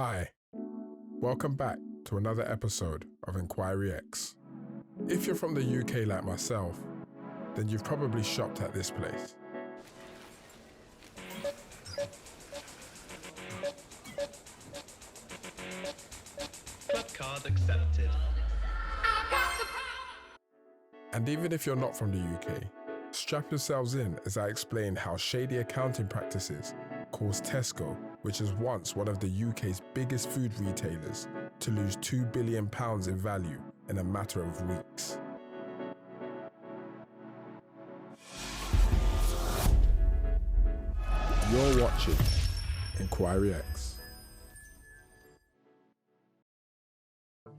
Hi, welcome back to another episode of Inquiry X. If you're from the UK like myself, then you've probably shopped at this place. Club card accepted. And even if you're not from the UK, strap yourselves in as I explain how shady accounting practices caused Tesco, which is once one of the UK's biggest food retailers, to lose £2 billion in value in a matter of weeks. You're watching Inquiry X.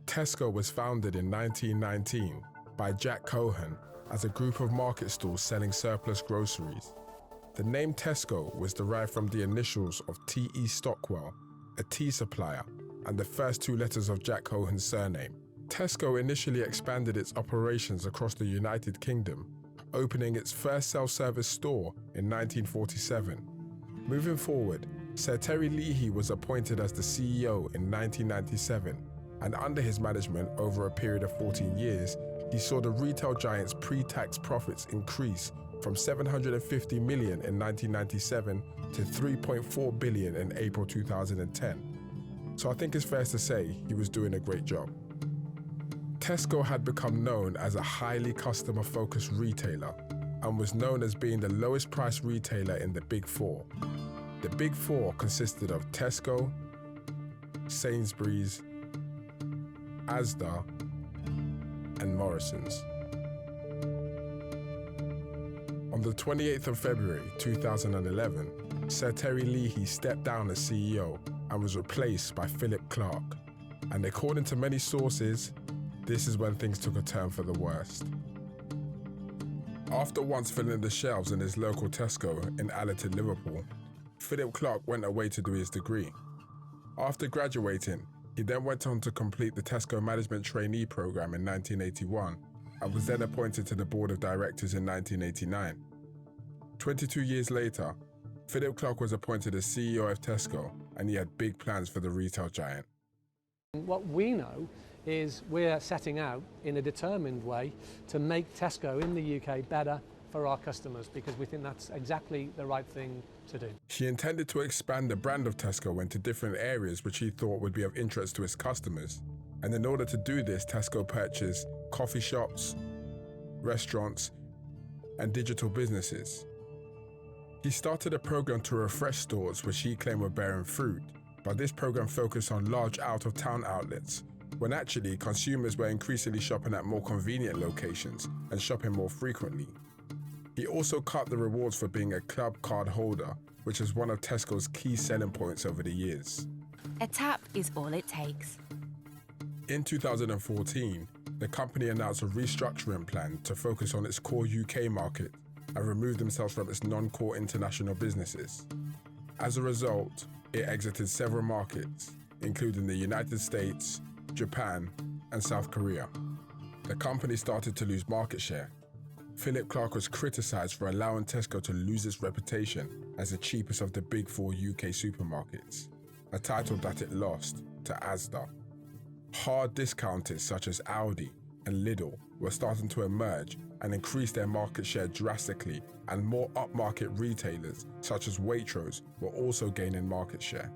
Tesco was founded in 1919 by Jack Cohen as a group of market stalls selling surplus groceries. The name Tesco was derived from the initials of T.E. Stockwell, a tea supplier, and the first two letters of Jack Cohen's surname. Tesco initially expanded its operations across the United Kingdom, opening its first self-service store in 1947. Moving forward, Sir Terrence Leahy was appointed as the CEO in 1997, and under his management over a period of 14 years, he saw the retail giant's pre-tax profits increase from $750 million in 1997 to $3.4 billion in April 2010. So I think it's fair to say he was doing a great job. Tesco had become known as a highly customer-focused retailer and was known as being the lowest price retailer in the Big Four. The Big Four consisted of Tesco, Sainsbury's, Asda, and Morrison's. On the 28th of February 2011, Sir Terrence Leahy stepped down as CEO and was replaced by Phillip Clarke. And according to many sources, this is when things took a turn for the worst. After once filling the shelves in his local Tesco in Allerton, Liverpool, Phillip Clarke went away to do his degree. After graduating, he then went on to complete the Tesco Management Trainee Programme in 1981 and was then appointed to the Board of Directors in 1989. 22 years later, Phillip Clarke was appointed as CEO of Tesco, and he had big plans for the retail giant. What we know is we're setting out in a determined way to make Tesco in the UK better for our customers, because we think that's exactly the right thing to do. He intended to expand the brand of Tesco into different areas which he thought would be of interest to his customers. And in order to do this, Tesco purchased coffee shops, restaurants, and digital businesses. He started a program to refresh stores which he claimed were bearing fruit, but this program focused on large out-of-town outlets, when actually consumers were increasingly shopping at more convenient locations and shopping more frequently. He also cut the rewards for being a club card holder, which is one of Tesco's key selling points over the years. A tap is all it takes. In 2014, the company announced a restructuring plan to focus on its core UK market and remove themselves from its non-core international businesses. As a result, it exited several markets, including the United States, Japan, and South Korea. The company started to lose market share. Phillip Clarke was criticised for allowing Tesco to lose its reputation as the cheapest of the Big Four UK supermarkets, a title that it lost to Asda. Hard discounters such as Aldi and Lidl were starting to emerge and increase their market share drastically, and more upmarket retailers such as Waitrose were also gaining market share.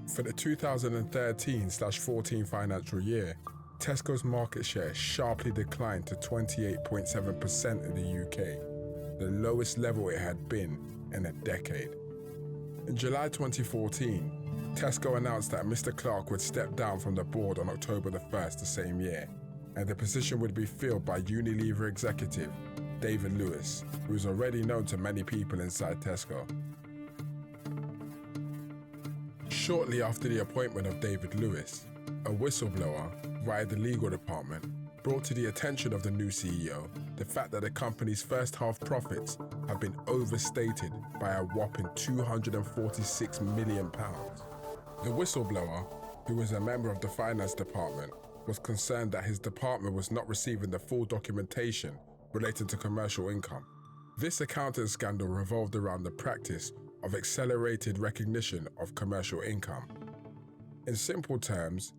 For the 2013/14 financial year, Tesco's market share sharply declined to 28.7% in the UK, the lowest level it had been in a decade. In July 2014, Tesco announced that Mr. Clarke would step down from the board on October the 1st the same year, and the position would be filled by Unilever executive David Lewis, who is already known to many people inside Tesco. Shortly after the appointment of David Lewis, a whistleblower via the legal department brought to the attention of the new CEO the fact that the company's first half profits have been overstated by a whopping £246 million. The whistleblower, who was a member of the finance department, was concerned that his department was not receiving the full documentation related to commercial income. This accounting scandal revolved around the practice of accelerated recognition of commercial income. In simple terms,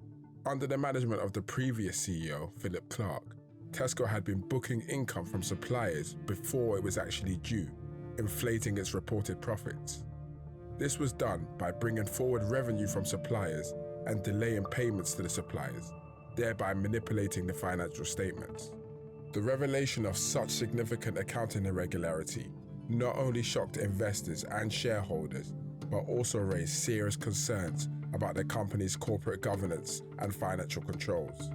under the management of the previous CEO, Phillip Clarke, Tesco had been booking income from suppliers before it was actually due, inflating its reported profits. This was done by bringing forward revenue from suppliers and delaying payments to the suppliers, thereby manipulating the financial statements. The revelation of such significant accounting irregularity not only shocked investors and shareholders, but also raised serious concerns about the company's corporate governance and financial controls.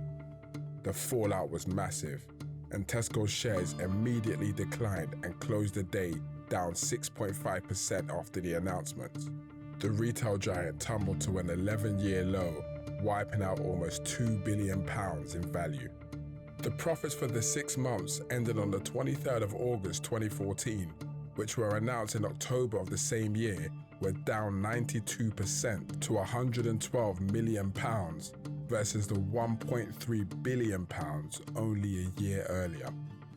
The fallout was massive, and Tesco's shares immediately declined and closed the day down 6.5% after the announcement. The retail giant tumbled to an 11-year low, wiping out almost £2 billion in value. The profits for the 6 months ended on the 23rd of August 2014, which were announced in October of the same year, were down 92% to £112 million versus the £1.3 billion only a year earlier.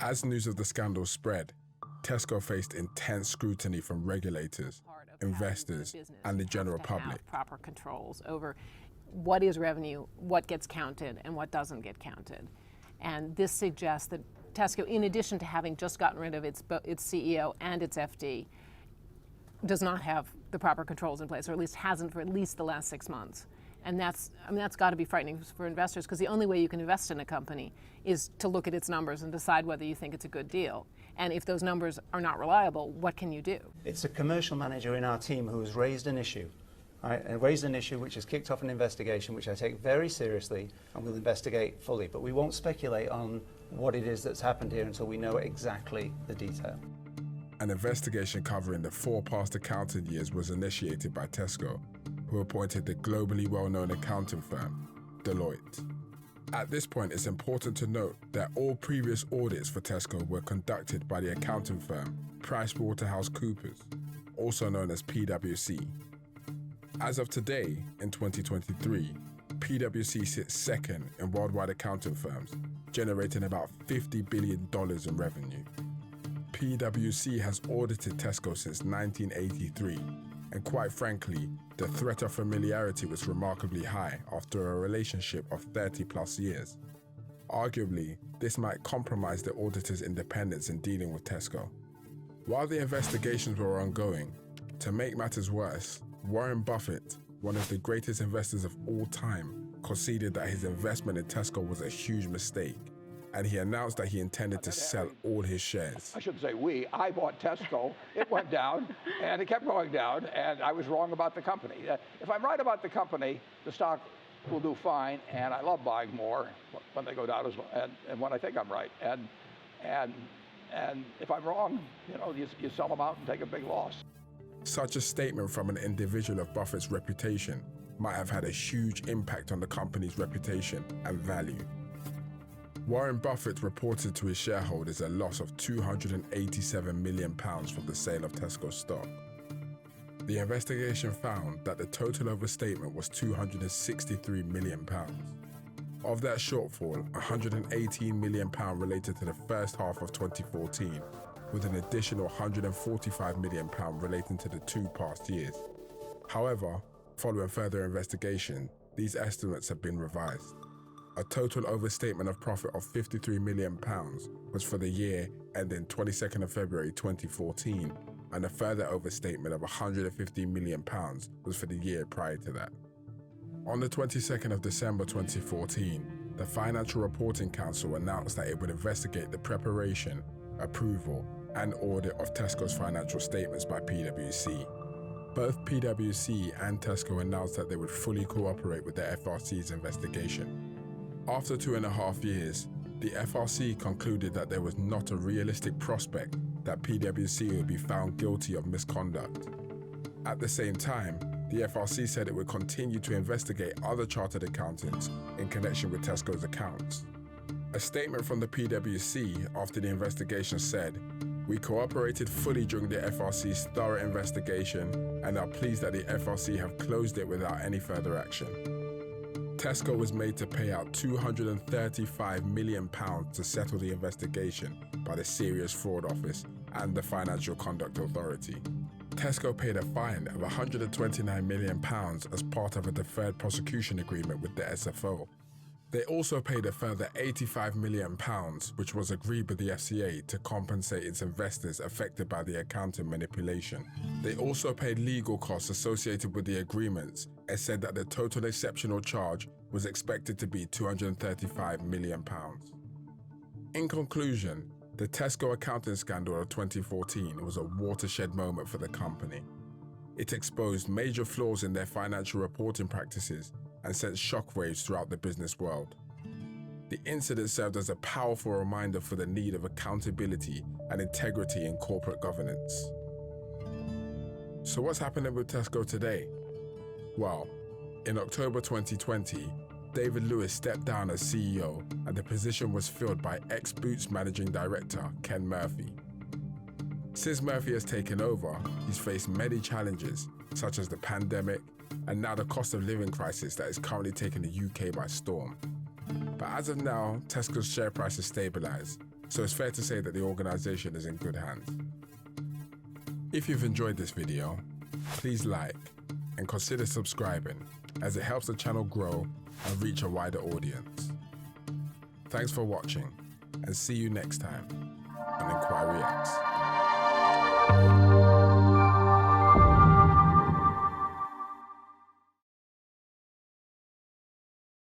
As news of the scandal spread, Tesco faced intense scrutiny from regulators, investors, and the general public. Proper controls over what is revenue, what gets counted, and what doesn't get counted. And this suggests that Tesco, in addition to having just gotten rid of its CEO and its FD, does not have the proper controls in place, or at least hasn't for at least the last 6 months. And that's got to be frightening for investors, because the only way you can invest in a company is to look at its numbers and decide whether you think it's a good deal. And if those numbers are not reliable, what can you do? It's a commercial manager in our team who has raised an issue. Right, and raised an issue which has kicked off an investigation, which I take very seriously and will investigate fully. But we won't speculate on what it is that's happened here until we know exactly the detail. An investigation covering the 4 past accounting years was initiated by Tesco, who appointed the globally well-known accounting firm, Deloitte. At this point, it's important to note that all previous audits for Tesco were conducted by the accounting firm PricewaterhouseCoopers, also known as PwC. As of today, in 2023, PwC sits second in worldwide accounting firms, generating about $50 billion in revenue. PwC has audited Tesco since 1983, and quite frankly, the threat of familiarity was remarkably high after a relationship of 30 plus years. Arguably, this might compromise the auditor's independence in dealing with Tesco. While the investigations were ongoing, to make matters worse, Warren Buffett, one of the greatest investors of all time, conceded that his investment in Tesco was a huge mistake, and he announced that he intended to sell all his shares. I shouldn't say we. I bought Tesco. It went down, and it kept going down, and I was wrong about the company. If I'm right about the company, the stock will do fine, and I love buying more when they go down as well, and when I think I'm right. And if I'm wrong, you sell them out and take a big loss. Such a statement from an individual of Buffett's reputation might have had a huge impact on the company's reputation and value. Warren Buffett reported to his shareholders a loss of £287 million from the sale of Tesco stock. The investigation found that the total overstatement was £263 million. Of that shortfall, £118 million related to the first half of 2014, with an additional £145 million relating to the 2 past years. However, following further investigation, these estimates have been revised. A total overstatement of profit of £53 million was for the year ending 22nd of February 2014, and a further overstatement of £150 million was for the year prior to that. On the 22nd of December 2014, the Financial Reporting Council announced that it would investigate the preparation, approval, and audit of Tesco's financial statements by PwC. Both PwC and Tesco announced that they would fully cooperate with the FRC's investigation. After 2.5 years, the FRC concluded that there was not a realistic prospect that PwC would be found guilty of misconduct. At the same time, the FRC said it would continue to investigate other chartered accountants in connection with Tesco's accounts. A statement from the PwC after the investigation said, "We cooperated fully during the FRC's thorough investigation and are pleased that the FRC have closed it without any further action." Tesco was made to pay out £235 million to settle the investigation by the Serious Fraud Office and the Financial Conduct Authority. Tesco paid a fine of £129 million as part of a deferred prosecution agreement with the SFO. They also paid a further £85 million, which was agreed with the FCA to compensate its investors affected by the accounting manipulation. They also paid legal costs associated with the agreements and said that the total exceptional charge was expected to be £235 million. In conclusion, the Tesco Accounting Scandal of 2014 was a watershed moment for the company. It exposed major flaws in their financial reporting practices and sent shockwaves throughout the business world. The incident served as a powerful reminder for the need of accountability and integrity in corporate governance. So what's happening with Tesco today? Well, in October 2020, David Lewis stepped down as CEO and the position was filled by ex-Boots Managing Director Ken Murphy. Since Murphy has taken over, he's faced many challenges, such as the pandemic and now the cost of living crisis that is currently taking the UK by storm. But as of now, Tesco's share price has stabilised, so it's fair to say that the organisation is in good hands. If you've enjoyed this video, please like and consider subscribing, as it helps the channel grow and reach a wider audience. Thanks for watching, and see you next time on Inquiry X.